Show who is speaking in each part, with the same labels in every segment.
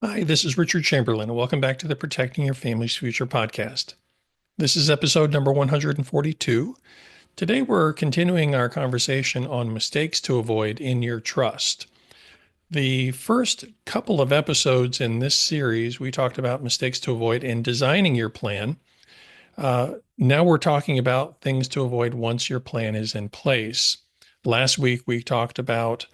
Speaker 1: Hi, this is Richard Chamberlain, and welcome back to the Protecting Your Family's Future podcast. This is episode number 142. Today, we're continuing our conversation on mistakes to avoid in your trust. The first couple of episodes in this series, we talked about mistakes to avoid in designing your plan. Now we're talking about things to avoid once your plan is in place. Last week, we talked about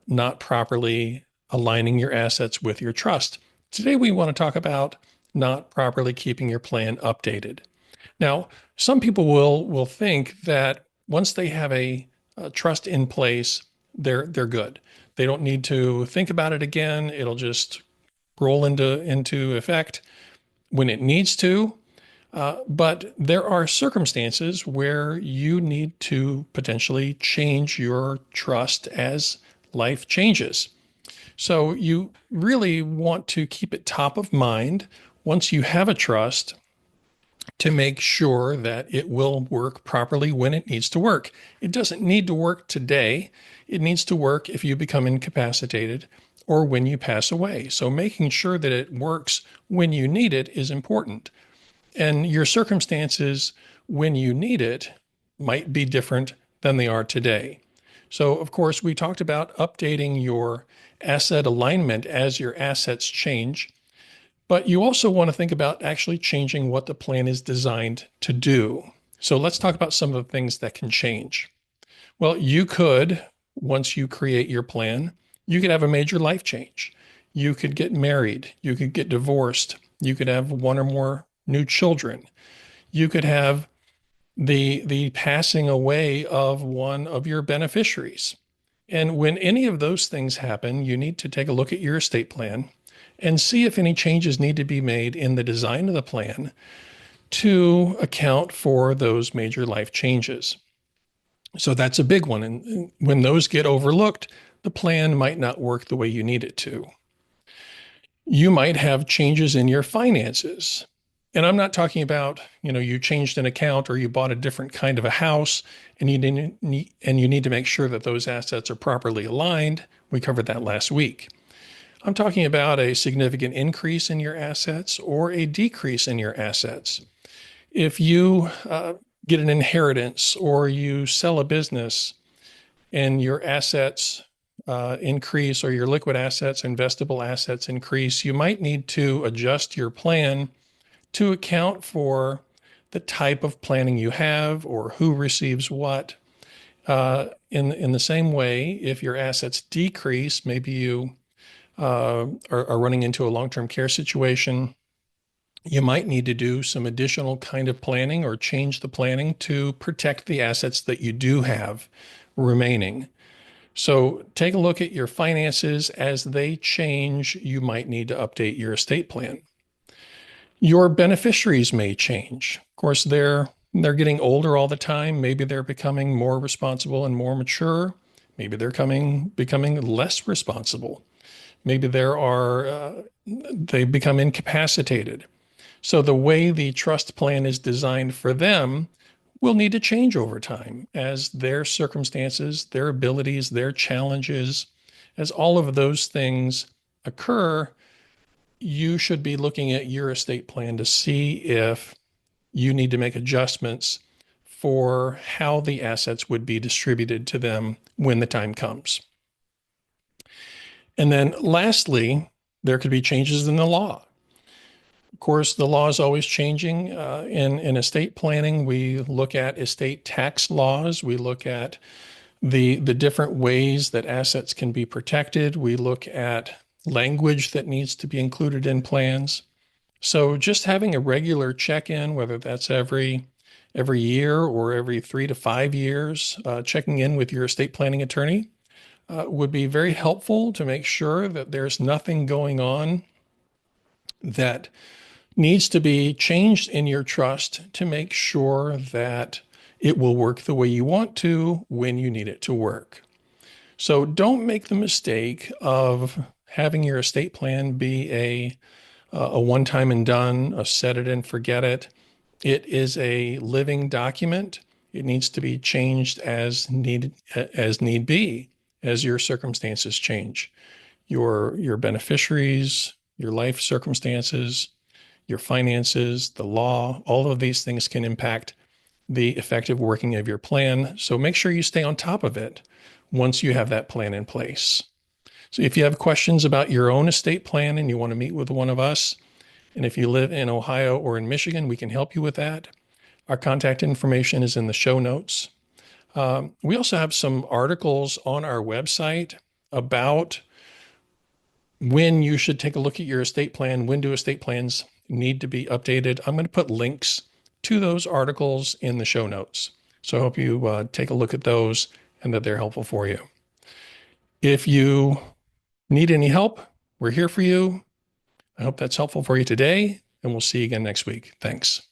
Speaker 1: not properly aligning your assets with your trust. Today, we want to talk about not properly keeping your plan updated. Now, some people will think that once they have a trust in place, they're good. They don't need to think about it again. It'll just roll into effect when it needs to. But there are circumstances where you need to potentially change your trust as life changes. So you really want to keep it top of mind once you have a trust to make sure that it will work properly when it needs to work. It doesn't need to work today. It needs to work if you become incapacitated or when you pass away. So making sure that it works when you need it is important. And your circumstances when you need it might be different than they are today. So, of course, we talked about updating your asset alignment as your assets change, but you also want to think about actually changing what the plan is designed to do. So, let's talk about some of the things that can change. Well, you could, once you create your plan, you could have a major life change. You could get married, you could get divorced, you could have one or more new children. You could have the passing away of one of your beneficiaries. And when any of those things happen, you need to take a look at your estate plan and see if any changes need to be made in the design of the plan to account for those major life changes. So that's a big one. And when those get overlooked, the plan might not work the way you need it to. You might have changes in your finances. And I'm not talking about, you changed an account or you bought a different kind of a house and you need to make sure that those assets are properly aligned. We covered that last week. I'm talking about a significant increase in your assets or a decrease in your assets. If you get an inheritance or you sell a business and your assets increase or your liquid assets, investable assets increase, you might need to adjust your plan to account for the type of planning you have or who receives what. In the same way, if your assets decrease, maybe you are running into a long-term care situation, you might need to do some additional kind of planning or change the planning to protect the assets that you do have remaining. So take a look at your finances. As they change, you might need to update your estate plan. Your beneficiaries may change. Of course, they're getting older all the time. Maybe they're becoming more responsible and more mature. Maybe they're becoming less responsible. Maybe they become incapacitated. So the way the trust plan is designed for them will need to change over time as their circumstances, their abilities, their challenges, as all of those things occur. You should be looking at your estate plan to see if you need to make adjustments for how the assets would be distributed to them when the time comes. And then lastly, there could be changes in the law. Of course, the law is always changing. In estate planning, we look at estate tax laws. We look at the different ways that assets can be protected. We look at language that needs to be included in plans. So just having a regular check-in, whether that's every year or every 3 to 5 years, checking in with your estate planning attorney would be very helpful to make sure that there's nothing going on that needs to be changed in your trust to make sure that it will work the way you want to when you need it to work. So don't make the mistake of having your estate plan be a one time and done, a set it and forget it. It is a living document. It needs to be changed as need be, as your circumstances change. Your beneficiaries, your life circumstances, your finances, the law, all of these things can impact the effective working of your plan. So make sure you stay on top of it once you have that plan in place. So if you have questions about your own estate plan and you want to meet with one of us, and if you live in Ohio or in Michigan, we can help you with that. Our contact information is in the show notes. We also have some articles on our website about when you should take a look at your estate plan, when do estate plans need to be updated. I'm going to put links to those articles in the show notes. So I hope you take a look at those and that they're helpful for you. If you need any help, we're here for you. I hope that's helpful for you today, and we'll see you again next week. Thanks.